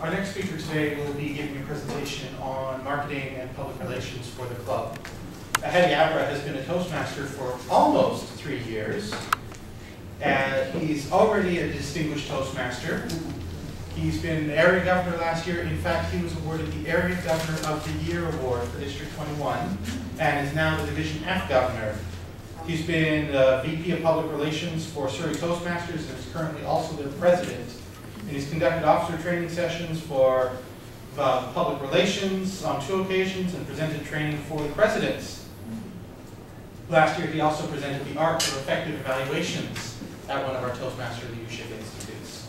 Our next speaker today will be giving a presentation on marketing and public relations for the club. Hadi Abra has been a Toastmaster for almost 3 years. He's already a distinguished Toastmaster. He's been area governor last year. In fact, he was awarded the Area Governor of the Year award for District 21 and is now the Division F governor. He's been VP of Public Relations for Surrey Toastmasters and is currently also their president. And he's conducted officer training sessions for public relations on 2 occasions and presented training for the presidents. Last year, he also presented the art of effective evaluations at one of our Toastmaster Leadership Institutes.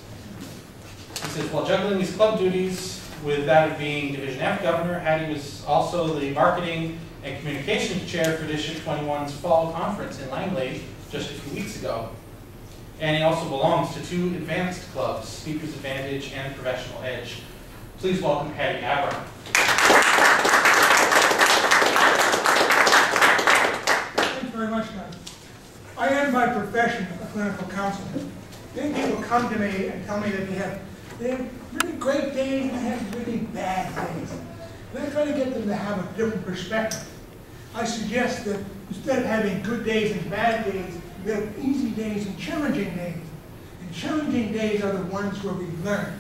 He says, while juggling his club duties with that of being Division F governor, Hadi was also the marketing and communications chair for District 21's fall conference in Langley just a few weeks ago. And he also belongs to 2 advanced clubs, Speaker's Advantage and Professional Edge. Please welcome Hadi Abra. Thanks very much, Doug. I am by profession a clinical counselor. Many people come to me and tell me that they have really great days and they have really bad days. And I try to get them to have a different perspective. I suggest that instead of having good days and bad days, we have easy days and challenging days. And challenging days are the ones where we learn.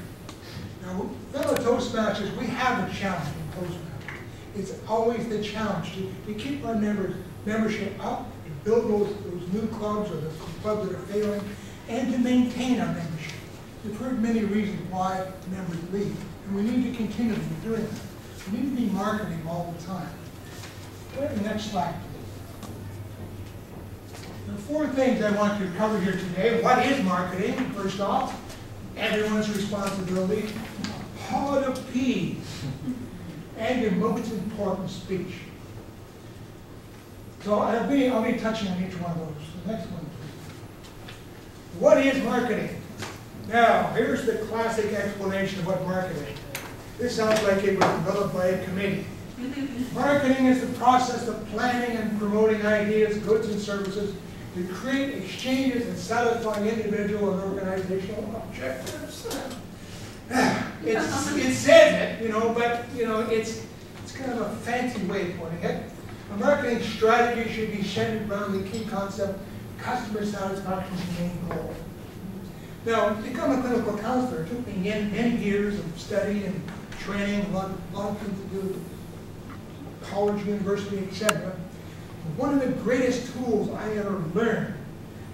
Now, fellow Toastmasters, we have a challenge in Toastmasters. It's always the challenge to keep our membership up, to build those new clubs or the clubs that are failing, and to maintain our membership. We've heard many reasons why members leave, and we need to continue to be doing that. We need to be marketing all the time. Go to the next slide, please. There are 4 things I want to cover here today. What is marketing? First off, everyone's responsibility. A pod of peas. And your most important speech. So I'll be touching on each one of those. The next one, please. What is marketing? Now, here's the classic explanation of what marketing is. This sounds like it was developed by a committee. Marketing is the process of planning and promoting ideas, goods, and services to create exchanges and satisfying individual and organizational objectives. It says it, but it's kind of a fancy way of putting it. A marketing strategy should be centered around the key concept: customer satisfaction is the main goal. Now, to become a clinical counselor, it took me many years of study and training, a lot of things to do, college, university, etc. One of the greatest tools I ever learned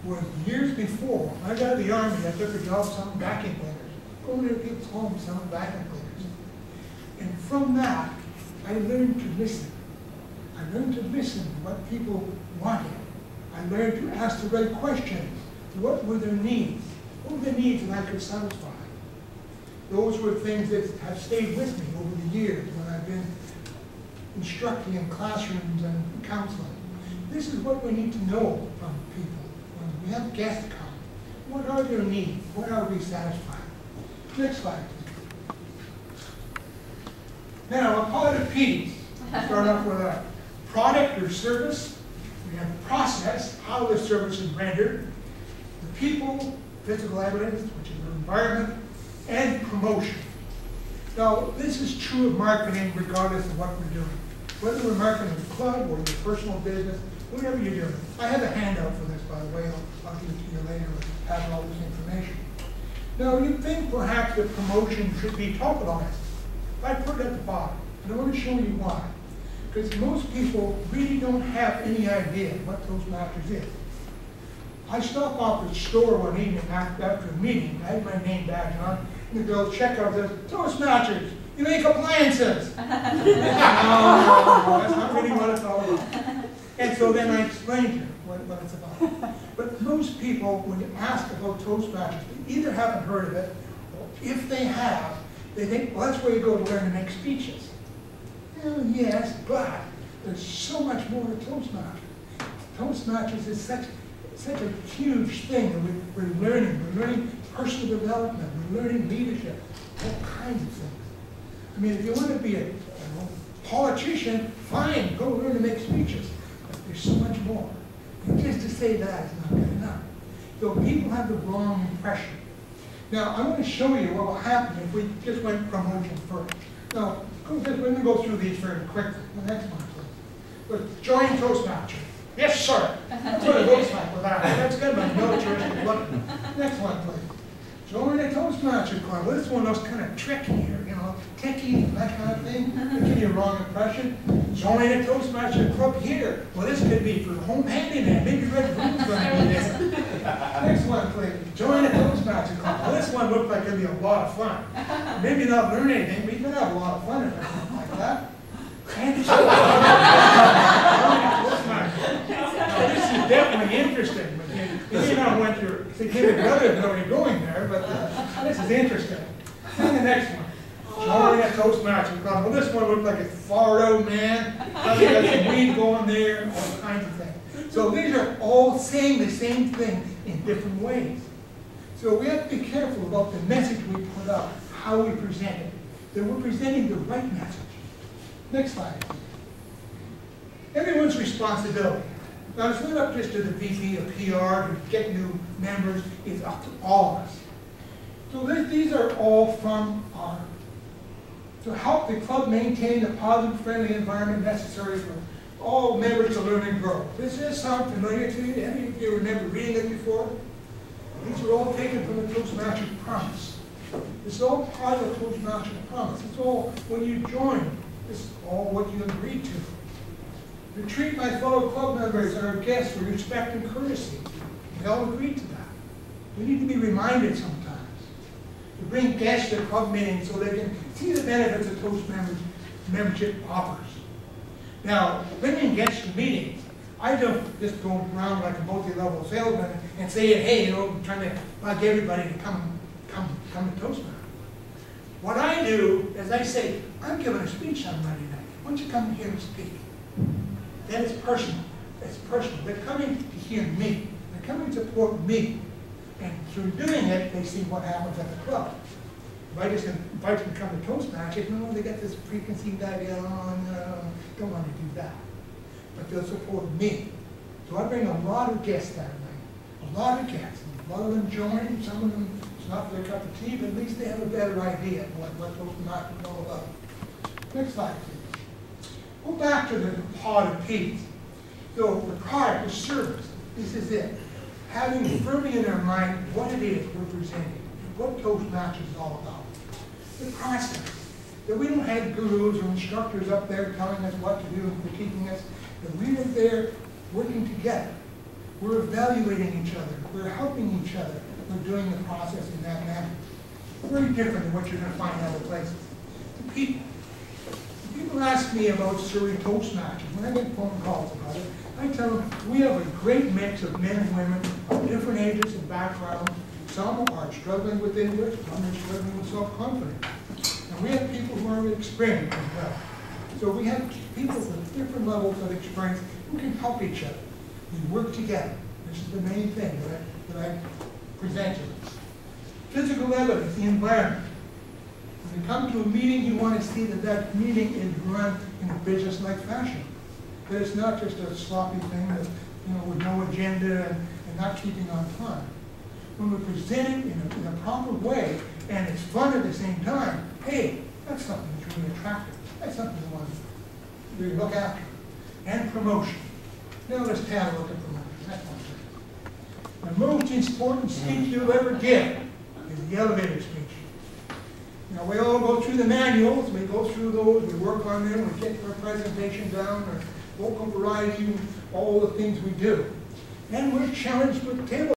was years before. When I got out of the Army, I took a job selling vacuum cleaners, going to people's homes selling vacuum cleaners. And from that, I learned to listen. I learned to listen to what people wanted. I learned to ask the right questions. What were their needs? What were the needs that I could satisfy? Those were things that have stayed with me over the years when I've been instructing in classrooms and counseling. This is what we need to know from people. When we have guests come, what are their needs? What are we satisfied? Next slide, please. Now, a pot of peas. Start off with a product or service. We have a process, how the service is rendered. The people, physical evidence, which is the environment, and promotion. Now, this is true of marketing regardless of what we're doing. Whether we're marketing a club or your personal business, whatever you're doing. I have a handout for this, by the way. I'll give it to you later with having all this information. Now, you'd think perhaps that promotion should be topicalized. I put it at the bottom, and I want to show you why. Because most people really don't have any idea what Toastmasters is. I stopped off at the store one evening after a meeting. I had my name badge on, and the girl checkout says, "Toastmasters, you make appliances." No, that's not really what it's all about. And so then I explained to her what it's about. But most people, when you ask about Toastmasters, they either haven't heard of it, or if they have, they think, well, that's where you go to learn to make speeches. Well, yes, but there's so much more to Toastmasters. Toastmasters is such a huge thing that we're learning. We're learning personal development. We're learning leadership. All kinds of things. I mean, if you want to be a politician, fine, go learn to make speeches. But there's so much more. And just to say that is not good enough. So people have the wrong impression. Now, I'm going to show you what will happen if we just went promotion first. Now, we're going to go through these very quickly. The next one, please. But join Toastmaster. Yes, sir. That's what it looks like with that. That's good, but militaristic looking. Next one, please. Join a Toastmaster club. Well, this one looks kind of tricky here, you know, techie and that kind of thing. It give you a wrong impression. Join a Toastmaster club here. Well, this could be for home handyman. Maybe Red Bull's going to be there. Next one, please. Join a Toastmaster club. Well, this one looks like it'll be a lot of fun. Maybe not learn anything, but you can have a lot of fun if it's like that. Now, this is definitely interesting. But you don't want your significant other to know you're going there, but this is interesting. And the next one. Join a Toastmaster club. Well, this one looks like a far-out man. Probably got some weed going there, all kinds of things. So these are all saying the same thing in different ways. So we have to be careful about the message we put out, how we present it, that we're presenting the right message. Next slide. Everyone's responsibility. Now, it's not up just to the VP of PR to get new members, it's up to all of us. So these are all from our, to help the club maintain the positive, friendly environment necessary for all members to learn and grow. Does this sound familiar to you? Any of you remember reading it before? These are all taken from the Toastmaster Promise. This is all part of the Toastmaster Promise. It's all, when you join, this is all what you agreed to. To treat my fellow club members and our guests with respect and courtesy. We all agreed to that. We need to be reminded sometimes. To bring guests to club meetings so they can see the benefits of Toast membership offers. Now, bringing guests to meetings, I don't just go around like a multi-level salesman and say, hey, you know, I'm trying to like everybody to come to Toastmaster. What I do is I say, I'm giving a speech on Monday night. Why don't you come here and speak? Then it's personal. It's personal. They're coming to hear me. They're coming to support me. And through doing it, they see what happens at the club. If I just invite them to come to Toastmasters, you know, they get this preconceived idea, oh, no, don't want to do that. But they'll support me. So I bring a lot of guests that night. A lot of guests. A lot of them join. Some of them, it's not their cup of tea, but at least they have a better idea of what Toastmasters is all about. Next slide, please. Go back to the pot of peas. So the product, the service, this is it. Having firmly in their mind what it is we're presenting, what Toastmasters is all about. The process. That we don't have gurus or instructors up there telling us what to do and critiquing us. That we are there working together. We're evaluating each other. We're helping each other. We're doing the process in that manner. Very different than what you're going to find other places. The people. People ask me about Surrey Toastmasters. When I get phone calls about it, I tell them we have a great mix of men and women of different ages and backgrounds. Some are struggling with English, some are struggling with self-confidence. And we have people who are experienced as well. So we have people with different levels of experience who can help each other. We work together. This is the main thing that I present to them. Physical evidence, the environment. When you come to a meeting, you want to see that that meeting is run in a business-like fashion. That it's not just a sloppy thing that, you know, with no agenda and not keeping on time. When we present it in a proper way and it's fun at the same time, hey, that's something that's really attractive. That's something we want to really look after. And promotion. Now let's have a look at promotion. That's one thing. The most important speech you'll ever give is the elevator speech. Now, we all go through the manuals, we go through those, we work on them, we get our presentation down, our vocal variety, all the things we do. And we're challenged with table